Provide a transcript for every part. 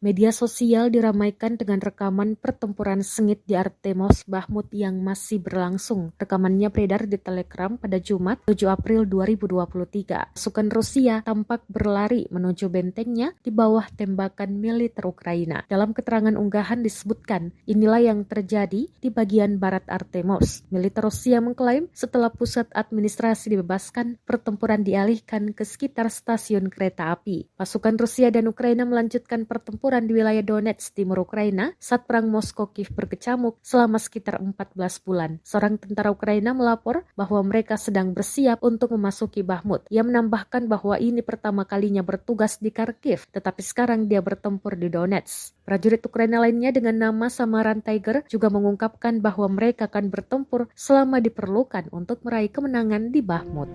Media sosial diramaikan dengan rekaman pertempuran sengit di Artemos, Bahmut yang masih berlangsung. Rekamannya beredar di Telegram pada Jumat 7 April 2023. Pasukan Rusia tampak berlari menuju bentengnya di bawah tembakan militer Ukraina. Dalam keterangan unggahan disebutkan, inilah yang terjadi di bagian barat Artemos. Militer Rusia mengklaim setelah pusat administrasi dibebaskan, pertempuran dialihkan ke sekitar stasiun kereta api. Pasukan Rusia dan Ukraina melanjutkan pertempuran di wilayah Donetsk, timur Ukraina, saat perang Moskow-Kiev berkecamuk selama sekitar 14 bulan. Seorang tentara Ukraina melapor bahwa mereka sedang bersiap untuk memasuki Bahmut. Ia menambahkan bahwa ini pertama kalinya bertugas di Kharkiv, tetapi sekarang dia bertempur di Donetsk. Prajurit Ukraina lainnya dengan nama samaran Tiger juga mengungkapkan bahwa mereka akan bertempur selama diperlukan untuk meraih kemenangan di Bahmut.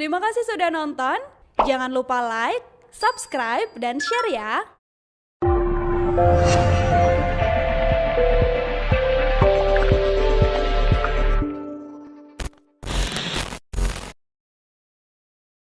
Terima kasih sudah nonton. Jangan lupa like, subscribe, dan share ya.